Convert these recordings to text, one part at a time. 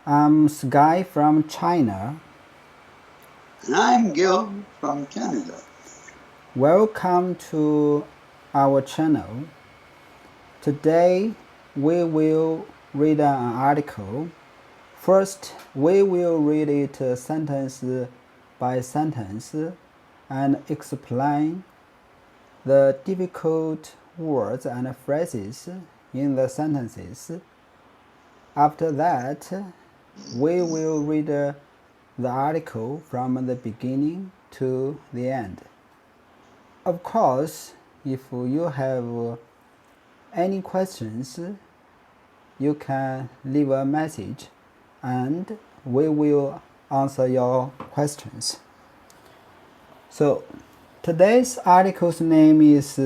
I'm Sky from China. And I'm Gil from Canada. Welcome to our channel. Today we will read an article. First, we will read it sentence by sentence and explain the difficult words and phrases in the sentences. After that, we will read the article from the beginning to the end. Of course, if you have any questions, you can leave a message and we will answer your questions. So, today's article's name is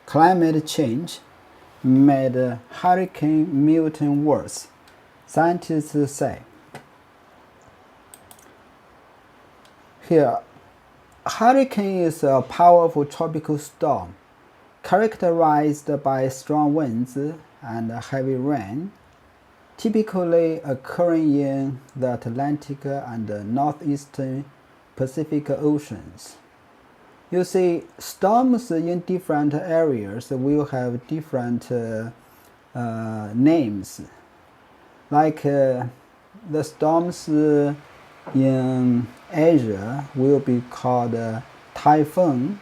Climate Change Made Hurricane Milton Worse, scientists say. Here, hurricane is a powerful tropical storm characterized by strong winds and heavy rain, typically occurring in the Atlantic and northeastern Pacific Oceans. You see, storms in different areas will have different names. Like the storms in Asia will be called typhoon.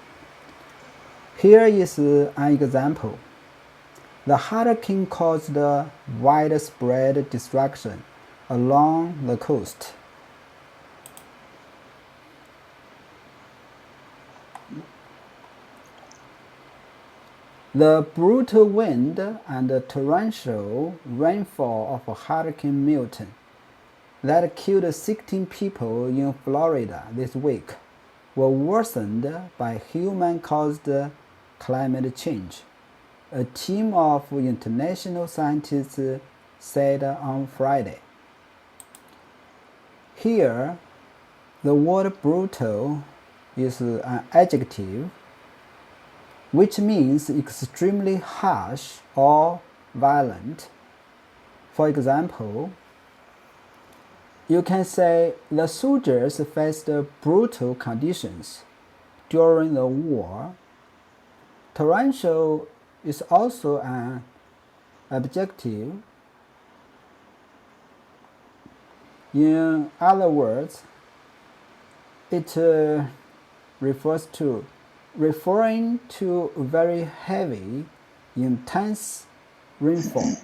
Here is an example. The hurricane caused widespread destruction along the coast. The brutal wind and torrential rainfall of Hurricane Milton that killed 16 people in Florida this week were worsened by human-caused climate change, a team of international scientists said on Friday. Here, the word brutal is an adjective which means extremely harsh or violent. For example, you can say the soldiers faced brutal conditions during the war. Torrential is also an adjective. In other words, it referring to very heavy, intense rainfall.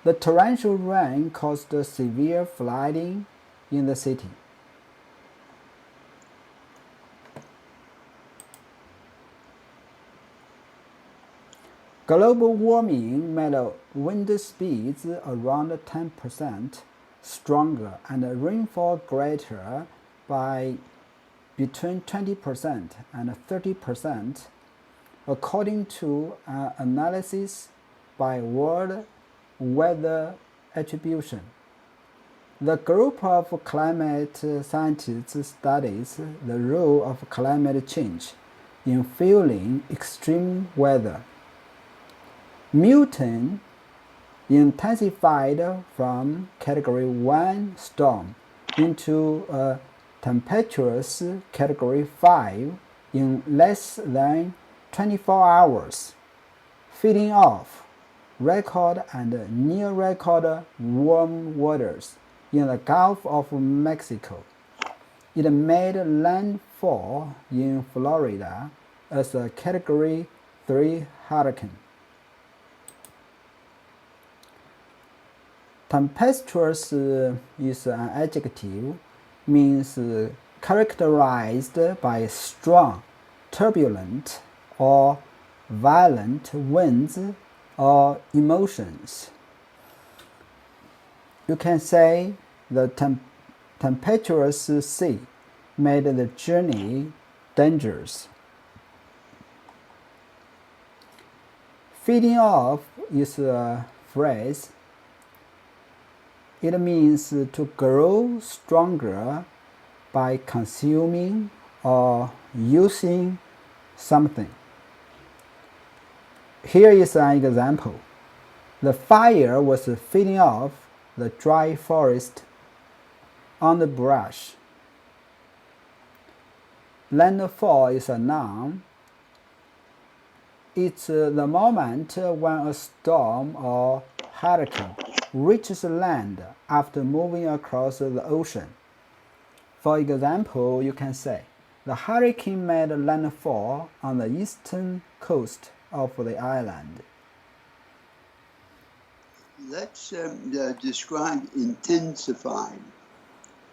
The torrential rain caused severe flooding in the city. Global warming made wind speeds around 10% stronger and rainfall greater by between 20% and 30%, according to an analysis by World Weather Attribution. The group of climate scientists studies the role of climate change in fueling extreme weather. Milton intensified from Category 1 storm into a tempestuous Category 5 in less than 24 hours, feeding off record and near-record warm waters in the Gulf of Mexico. It made landfall in Florida as a Category 3 hurricane. Tempestuous is an adjective, means characterized by strong, turbulent, or violent winds or emotions. You can say the tempestuous sea made the journey dangerous. Feeding off is a phrase. It means to grow stronger by consuming or using something. Here is an example. The fire was feeding off the dry forest, underbrush. Landfall is a noun. It's the moment when a storm or hurricane reaches land after moving across the ocean. For example, you can say, the hurricane made landfall on the eastern coast of the island. Let's describe intensified,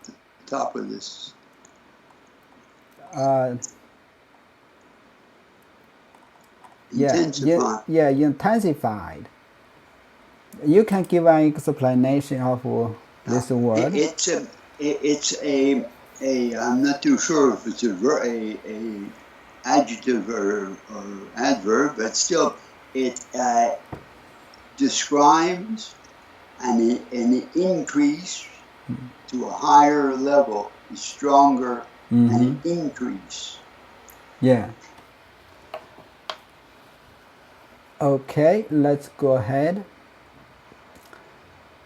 the top of this. Intensified. You can give an explanation of this word. It's a I'm not too sure if it's a adjective or adverb, but still it describes an increase to a higher level, stronger, an increase. Yeah. Okay, let's go ahead.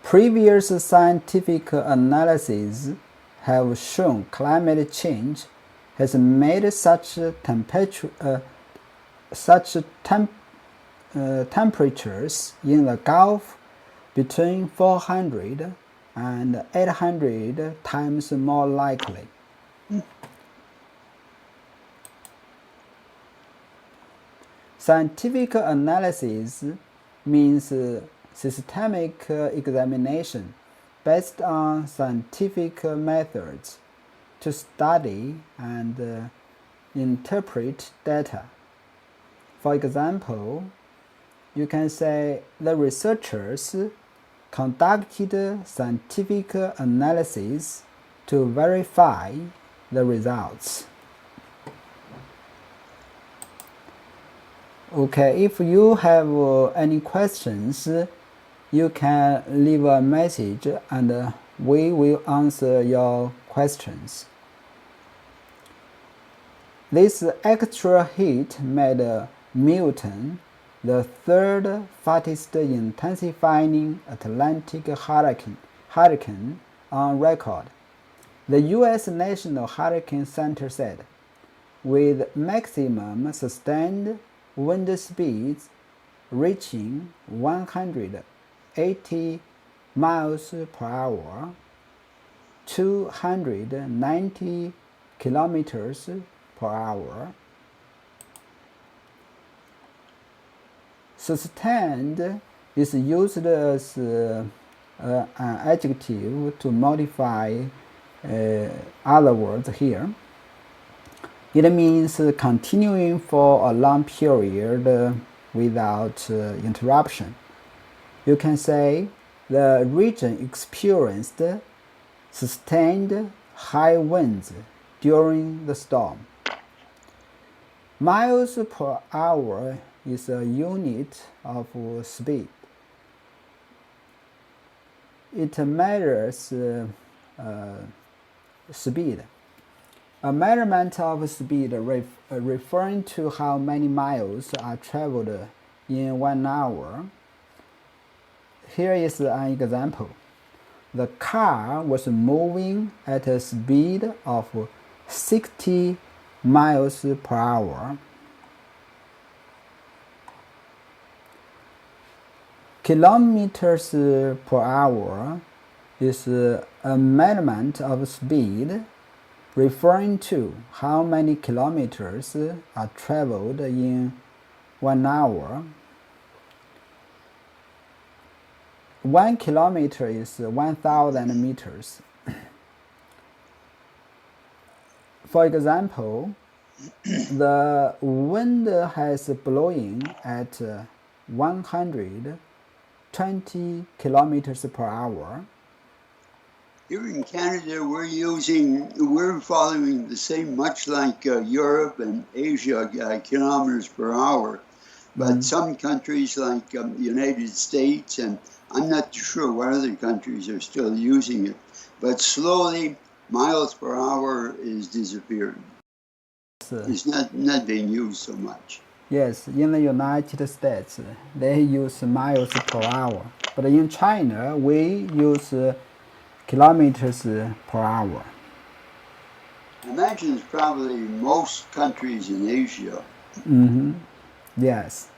Previous scientific analyses have shown climate change has made such temperatures in the Gulf between 400 and 800 times more likely. Scientific analysis means systemic examination based on scientific methods to study and interpret data. For example, you can say the researchers conducted scientific analysis to verify the results. Okay, if you have any questions, you can leave a message and we will answer your questions. This extra heat made Milton the third fastest intensifying Atlantic hurricane on record. The U.S. National Hurricane Center said, with maximum sustained wind speeds reaching 180 miles per hour, 290 kilometers per hour. Sustained is used as an adjective to modify other words here. It means continuing for a long period without interruption. You can say the region experienced sustained high winds during the storm. Miles per hour is a unit of speed. It measures speed. A measurement of speed referring to how many miles are traveled in 1 hour. Here is an example. The car was moving at a speed of 60 miles per hour. Kilometers per hour is a measurement of speed referring to how many kilometers are traveled in 1 hour. 1 kilometer is 1,000 meters. For example, the wind has blowing at 120 kilometers per hour. Here in Canada, we're following the same, much like Europe and Asia, kilometers per hour. But some countries like the United States, and I'm not sure what other countries are still using it, but slowly miles per hour is disappearing. It's not being used so much. Yes, in the United States, they use miles per hour, but in China, we use kilometers per hour. I imagine it's probably most countries in Asia. Yes.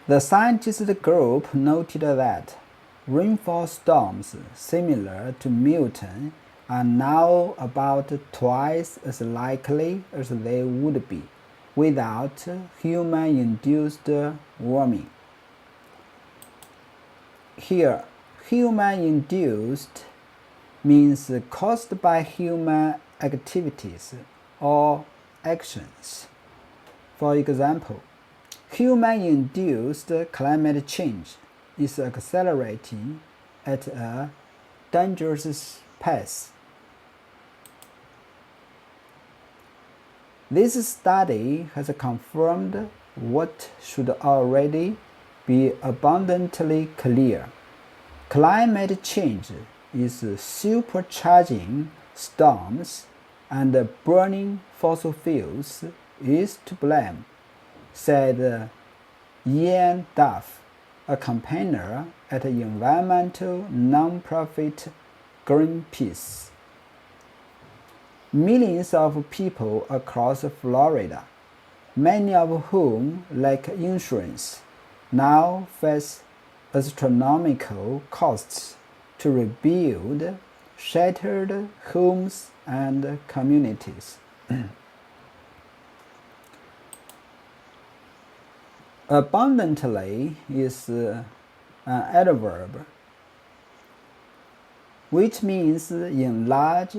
The scientist group noted that rainfall storms similar to Milton are now about twice as likely as they would be without human-induced warming. Here, human-induced means caused by human activities or actions. For example, human-induced climate change is accelerating at a dangerous pace. This study has confirmed what should already be abundantly clear. Climate change is supercharging storms, and burning fossil fuels is to blame, said Ian Duff, a campaigner at environmental nonprofit Greenpeace. Millions of people across Florida, many of whom lack insurance, now face astronomical costs to rebuild shattered homes and communities. Abundantly is an adverb, which means in large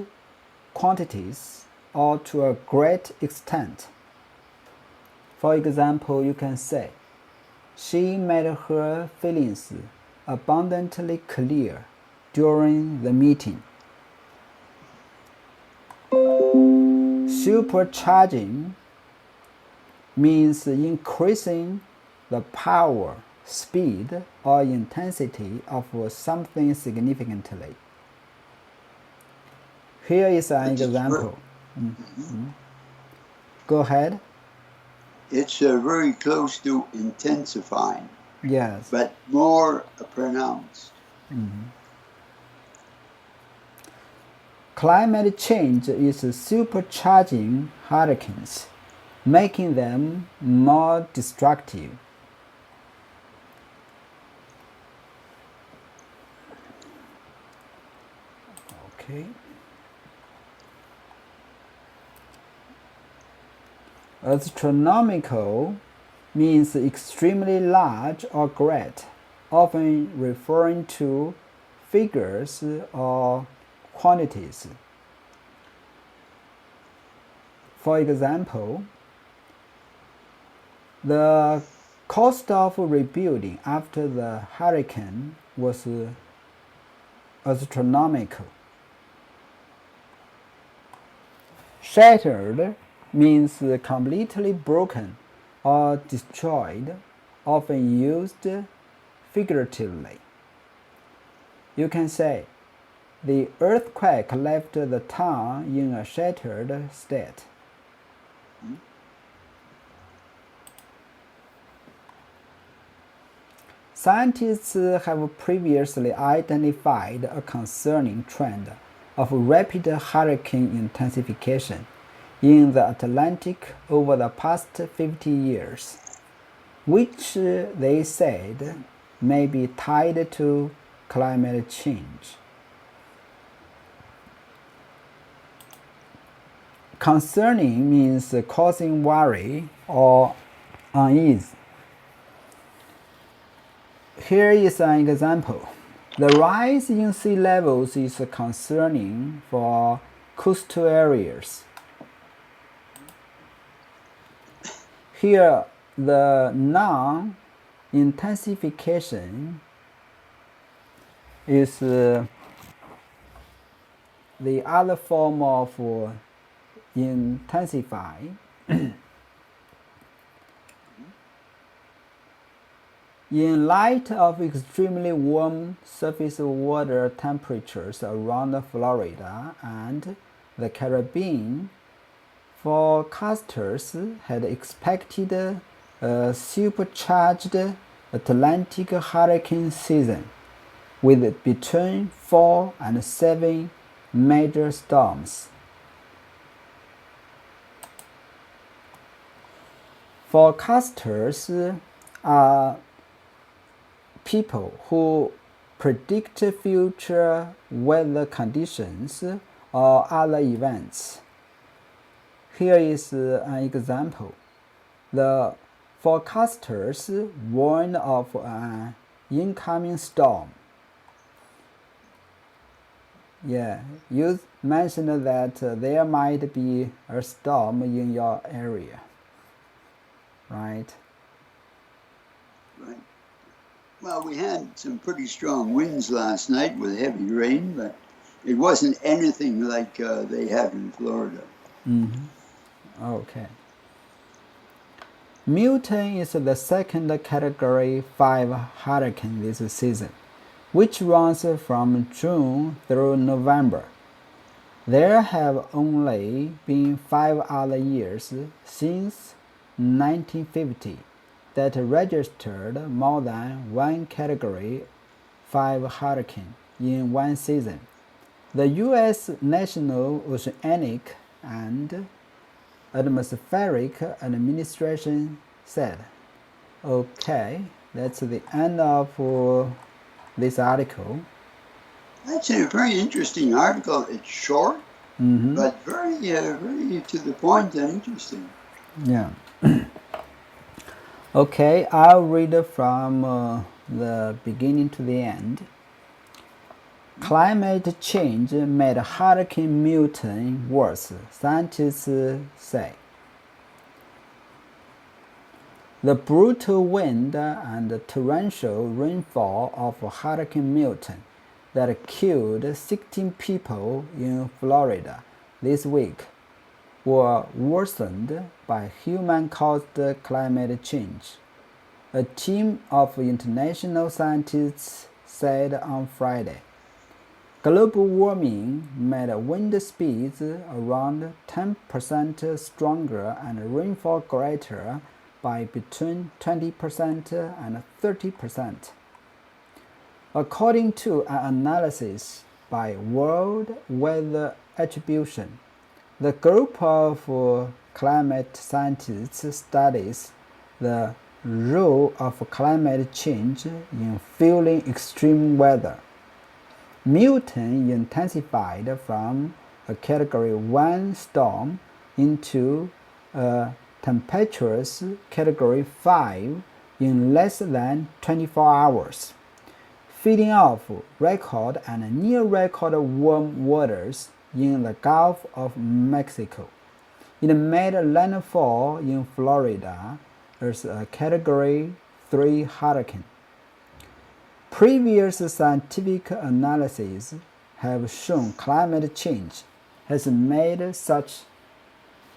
quantities or to a great extent. For example, you can say, she made her feelings abundantly clear during the meeting. Supercharging means increasing the power, speed, or intensity of something significantly. Here is an example. Go ahead. It's very close to intensifying. Yes. But more pronounced. Climate change is supercharging hurricanes, making them more destructive. Okay. Astronomical means extremely large or great, often referring to figures or quantities. For example, the cost of rebuilding after the hurricane was astronomical. Shattered means completely broken or destroyed, often used figuratively. You can say, the earthquake left the town in a shattered state. Scientists have previously identified a concerning trend of rapid hurricane intensification in the Atlantic over the past 50 years, which they said may be tied to climate change. Concerning means causing worry or unease. Here is an example. The rise in sea levels is concerning for coastal areas. Here, the noun intensification is the other form of intensify. In light of extremely warm surface water temperatures around Florida and the Caribbean, Forecasters had expected a supercharged Atlantic hurricane season with between 4 and 7 major storms. Forecasters are people who predict future weather conditions or other events. Here is an example. The forecasters warned of an incoming storm. Yeah, you mentioned that there might be a storm in your area, right? Right. Well, we had some pretty strong winds last night with heavy rain, but it wasn't anything like they have in Florida. Okay. Milton is the second Category 5 hurricane this season, which runs from June through November. There have only been 5 other years since 1950 that registered more than one Category 5 hurricane in one season. The U.S. National Oceanic and Atmospheric Administration said. Okay, that's the end of this article. That's a very interesting article. It's short, but very to the point and interesting. Yeah. Okay, I'll read from the beginning to the end. Climate change made Hurricane Milton worse, scientists say. The brutal wind and torrential rainfall of Hurricane Milton that killed 16 people in Florida this week were worsened by human-caused climate change, a team of international scientists said on Friday. Global warming made wind speeds around 10% stronger and rainfall greater by between 20% and 30%. According to an analysis by World Weather Attribution, the group of climate scientists studies the role of climate change in fueling extreme weather. Milton intensified from a Category 1 storm into a tempestuous Category 5 in less than 24 hours, feeding off record and near-record warm waters in the Gulf of Mexico. It made landfall in Florida as a Category 3 hurricane. Previous scientific analyses have shown climate change has made such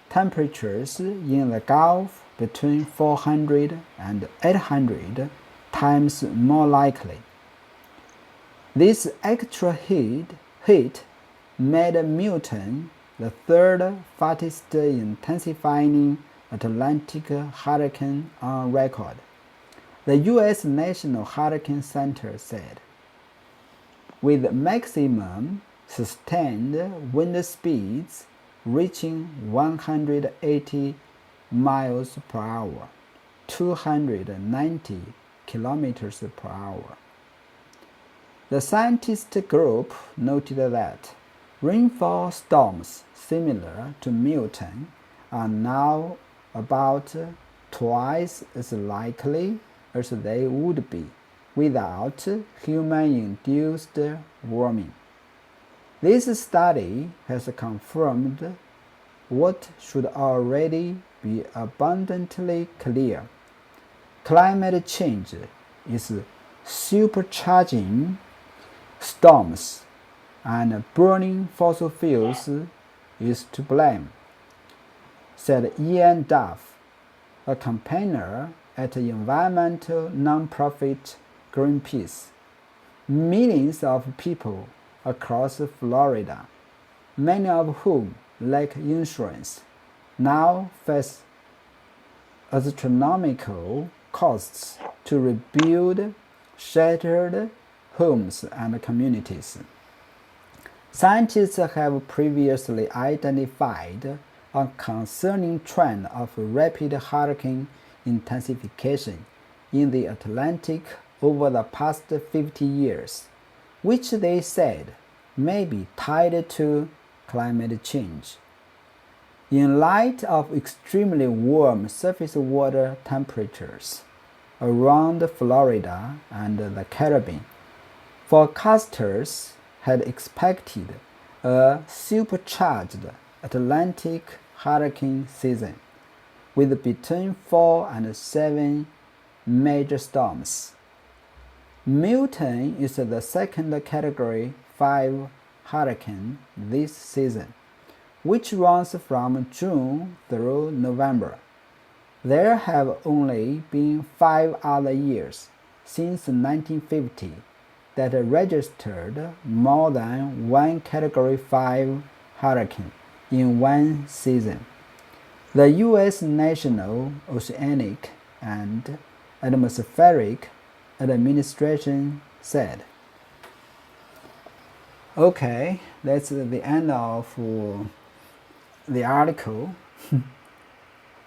temperatures in the Gulf between 400 and 800 times more likely. This extra heat made Milton the third fastest intensifying Atlantic hurricane on record, the U.S. National Hurricane Center said. With maximum sustained wind speeds reaching 180 miles per hour, 290 kilometers per hour. The scientist group noted that rainfall storms similar to Milton are now about twice as likely as they would be without human-induced warming. This study has confirmed what should already be abundantly clear. Climate change is supercharging storms, and burning fossil fuels is to blame, said Ian Duff, a campaigner at environmental nonprofit Greenpeace. Millions of people across Florida, many of whom lack insurance, now face astronomical costs to rebuild shattered homes and communities. Scientists have previously identified a concerning trend of rapid hurricane intensification in the Atlantic over the past 50 years, which they said may be tied to climate change. In light of extremely warm surface water temperatures around Florida and the Caribbean, forecasters had expected a supercharged Atlantic hurricane season, with between 4 and 7 major storms. Milton is the second Category 5 hurricane this season, which runs from June through November. There have only been 5 other years since 1950 that registered more than one Category 5 hurricane in one season. The U.S. National Oceanic and Atmospheric Administration said. Okay, that's the end of the article.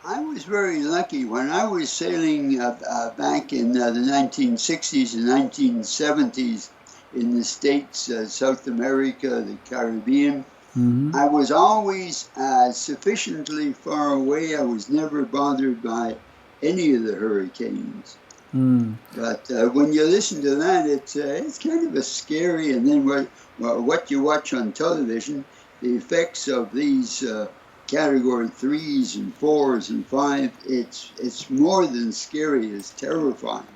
I was very lucky when I was sailing back in the 1960s and 1970s in the States, South America, the Caribbean. Mm-hmm. I was always sufficiently far away. I was never bothered by any of the hurricanes. Mm. But when you listen to that, it's kind of a scary. And then what you watch on television, the effects of these Category 3s and 4s and 5, it's more than scary. It's terrifying.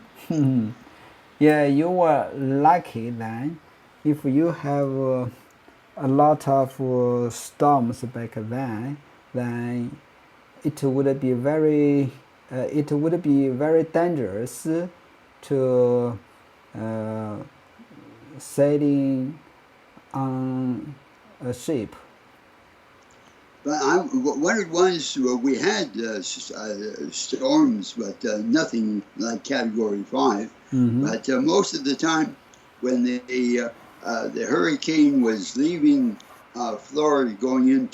Yeah, you were lucky then. If you have a lot of storms back then it would be very dangerous to sailing on a ship. But what it was, we had storms, but nothing like Category 5. Mm-hmm. But most of the time, when the hurricane was leaving Florida, going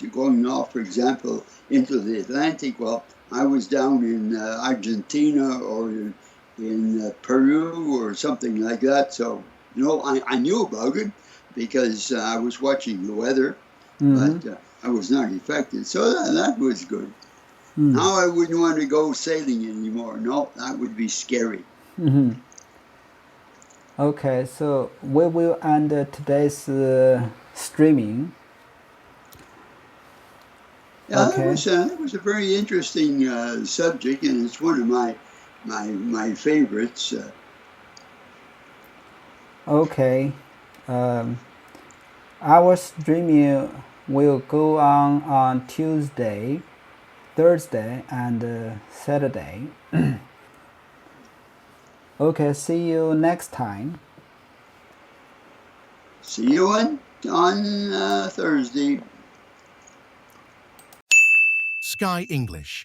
off, for example, into the Atlantic, well, I was down in Argentina or in Peru or something like that. So, I knew about it because I was watching the weather, Mm-hmm. but I was not affected. So that was good. Mm. Now I wouldn't want to go sailing anymore. No, that would be scary. Mm-hmm. Okay, so we will end today's streaming. Yeah, Okay. that was a very interesting subject, and it's one of my favorites. Okay, our streaming will go on Tuesday, Thursday, and Saturday. Okay, see you next time. See you on Thursday. Sky English.